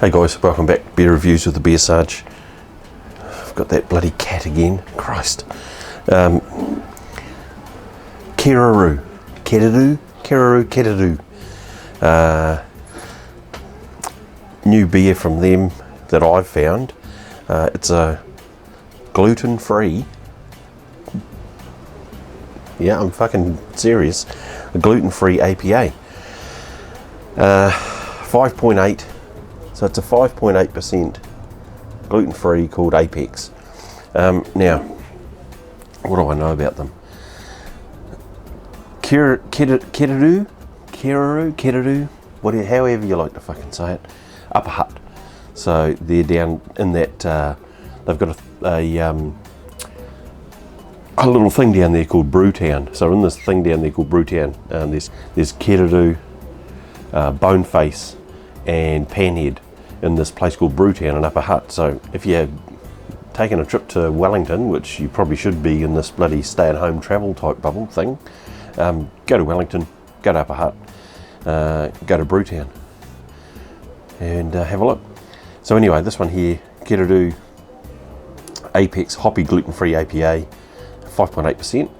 Hey guys, welcome back to Beer Reviews with the BeerSarge. I've got that bloody cat again, Christ. Kereru. New beer from them that I've found. It's a gluten-free. Yeah, I'm fucking serious. A gluten-free APA. 5.8. So it's a 5.8% gluten-free called Apex. Now, what do I know about them? Kereru, however you like to fucking say it, Upper Hutt. So they're down in that, they've got a little thing down there called Brewtown. So in this thing down there called Brewtown, there's Kereru, Boneface and Panhead in this place called Brewtown in Upper Hutt. So if you're taking a trip to Wellington, which you probably should be in this bloody stay-at-home travel type bubble thing, go to Wellington, go to Upper Hutt, go to Brewtown and have a look. So anyway, this one here, Kereru Apex Hoppy Gluten-Free APA, 5.8%.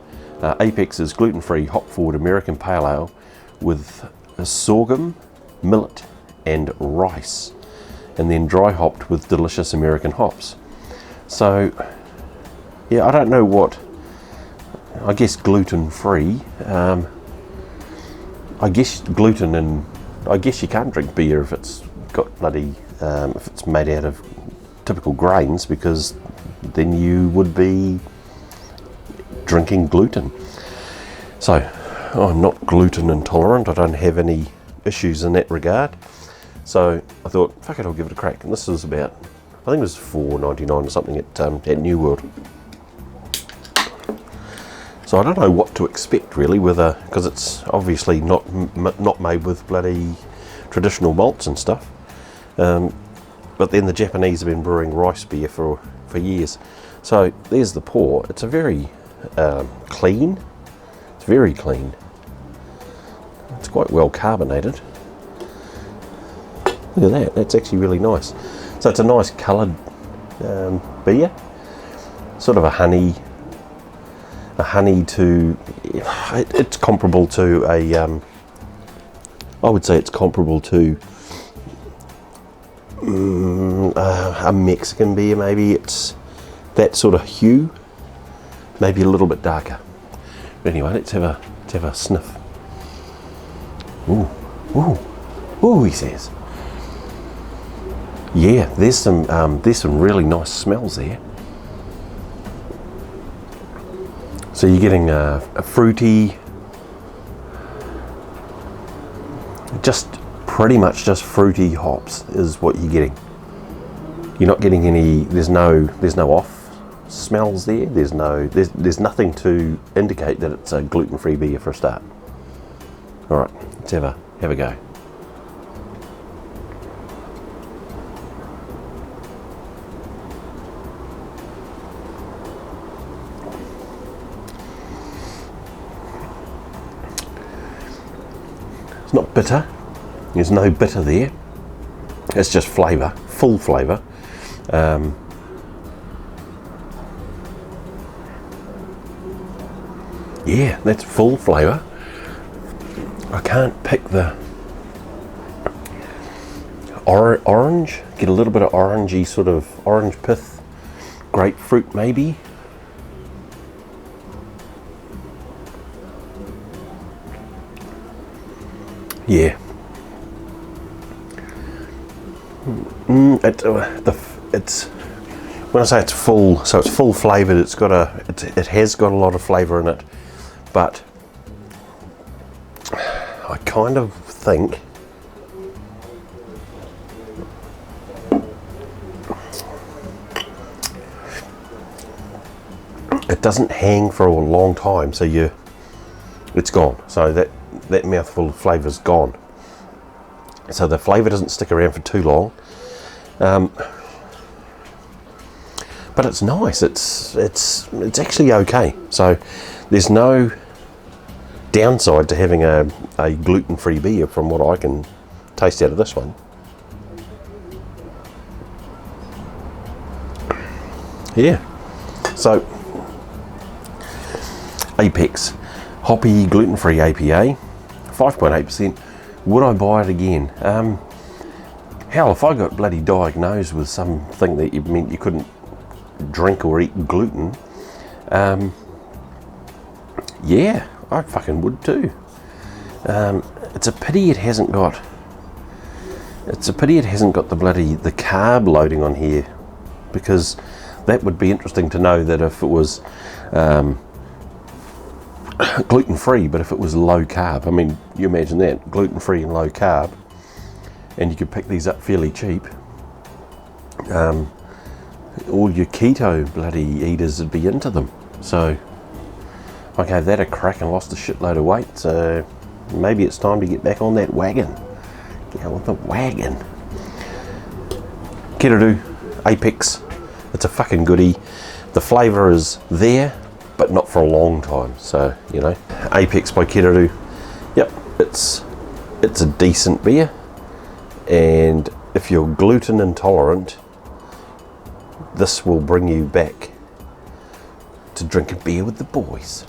Apex is gluten-free hop-forward American Pale Ale with sorghum, millet and rice, and then dry hopped with delicious American hops. So yeah, I don't know what, I guess gluten-free, I guess gluten, and I guess you can't drink beer if it's got bloody, if it's made out of typical grains, because then you would be drinking gluten. So I'm not gluten intolerant, I don't have any issues in that regard. So I thought, fuck it, I'll give it a crack. And this was about, I think it was $4.99 or something at New World. So I don't know what to expect really, whether, because it's obviously not made with bloody traditional malts and stuff. But then the Japanese have been brewing rice beer for years. So there's the pour. It's a very clean. It's very clean. It's quite well carbonated. Look at that, that's actually really nice. So it's a nice coloured beer, sort of a honey to, it's comparable to a, I would say it's comparable to a Mexican beer maybe. It's that sort of hue, maybe a little bit darker. But anyway, let's have a sniff. Ooh, ooh, ooh, he says. Yeah, there's some really nice smells there. So you're getting a fruity, just pretty much just fruity hops is what you're getting. You're not getting any. There's no off smells there. There's nothing to indicate that it's a gluten-free beer for a start. All right, let's have a go. Not bitter, there's no bitter there, it's just flavour, full flavour. Yeah, that's full flavour. I can't pick the orange, get a little bit of orangey, sort of orange pith, grapefruit maybe. Yeah. It's when I say it's full, so it's full flavoured. It has got a lot of flavour in it, but I kind of think it doesn't hang for a long time. So it's gone. So that mouthful of flavour's gone. So the flavour doesn't stick around for too long. But it's nice. It's actually okay. So there's no downside to having a gluten-free beer from what I can taste out of this one. Yeah. So, Apex, Hoppy gluten-free APA, 5.8%. Would I buy it again? Hell, if I got bloody diagnosed with something that meant you couldn't drink or eat gluten, yeah, I fucking would too. It's a pity it hasn't got. It's a pity it hasn't got the carb loading on here, because that would be interesting to know that if it was gluten-free, but if it was low carb. I mean, you imagine that, gluten-free and low carb, and you could pick these up fairly cheap. All your keto bloody eaters would be into them. So I gave that a crack and lost a shitload of weight, so maybe it's time to get back on that wagon. Get on the wagon. Kereru, Apex, it's a fucking goodie. The flavour is there, but not for a long time, so, you know. Apex by Kereru, yep, it's a decent beer, and if you're gluten intolerant, this will bring you back to drinking beer with the boys.